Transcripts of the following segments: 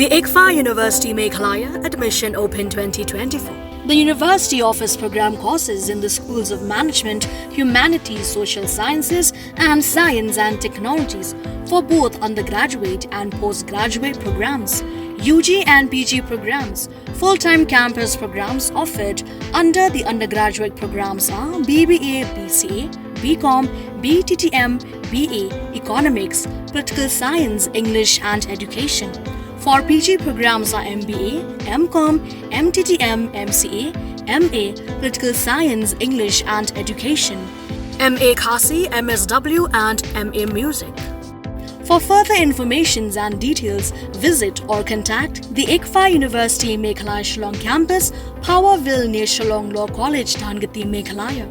The ICFA University Meghalaya Admission Open 2024. The university offers program courses in the schools of management, humanities, social sciences, and science and technologies for both undergraduate and postgraduate programs, UG and PG programs. Full-time campus programs offered under the undergraduate programs are BBA, BCA, BCom, BTTM, BA, Economics, Political Science, English and Education. For PG programs are MBA, MCom, MTTM, MCA, MA, Political Science, English and Education, MA Khasi, MSW and MA Music. For further information and details, visit or contact the ICFA University Meghalaya Shillong Campus, Powerville near Shillong Law College, Dhangati, Meghalaya.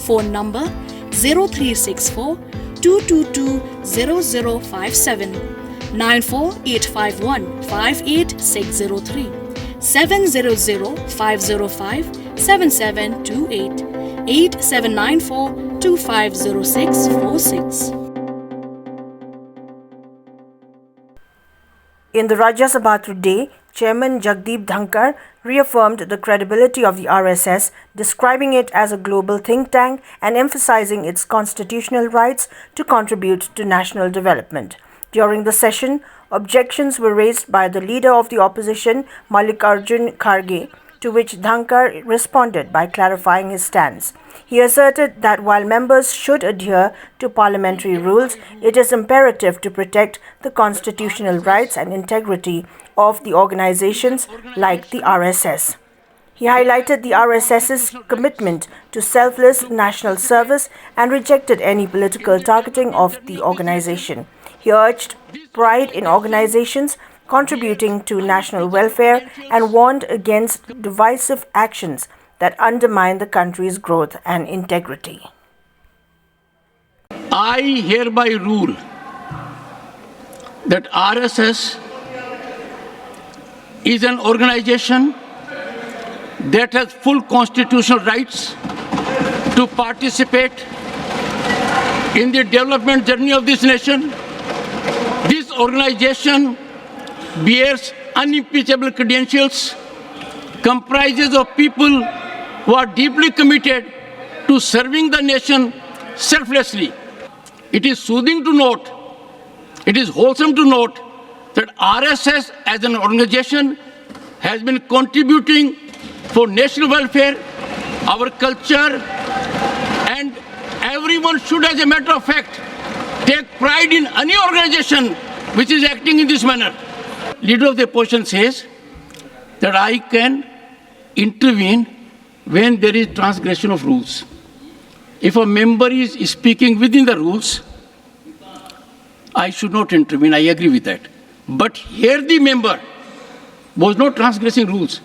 Phone number 0364 222 0057. 94851 58603 700-505 7728 8794 250646. In the Rajya Sabha today, Chairman Jagdeep Dhankhar reaffirmed the credibility of the RSS, describing it as a global think tank and emphasizing its constitutional rights to contribute to national development. During the session, objections were raised by the leader of the opposition, Mallikarjun Kharge, to which Dhankhar responded by clarifying his stance. He asserted that while members should adhere to parliamentary rules, it is imperative to protect the constitutional rights and integrity of the organizations like the RSS. He highlighted the RSS's commitment to selfless national service and rejected any political targeting of the organization. He urged pride in organizations contributing to national welfare and warned against divisive actions that undermine the country's growth and integrity. I hereby rule that RSS is an organization that has full constitutional rights to participate in the development journey of this nation. This organization bears unimpeachable credentials, comprises of people who are deeply committed to serving the nation selflessly. It is soothing to note, it is wholesome to note that RSS as an organization has been contributing for national welfare, our culture, and everyone should, as a matter of fact, take pride in any organization which is acting in this manner. Leader of the opposition says that I can intervene when there is transgression of rules. If a member is speaking within the rules, I should not intervene. I agree with that. But here the member was not transgressing rules.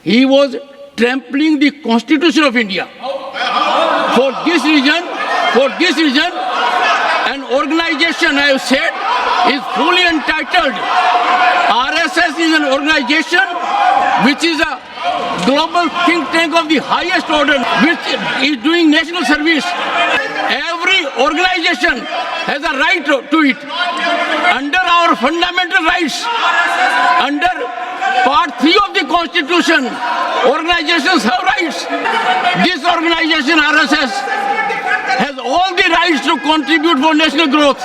He was trampling the Constitution of India. For this reason, an organization, I have said, is fully entitled. RSS is an organization which is a global think tank of the highest order, which is doing national service. Every organization has a right to it. Under our fundamental rights, under Part 3 of the Constitution, organizations have rights. This organization, RSS, has all the rights to contribute for national growth.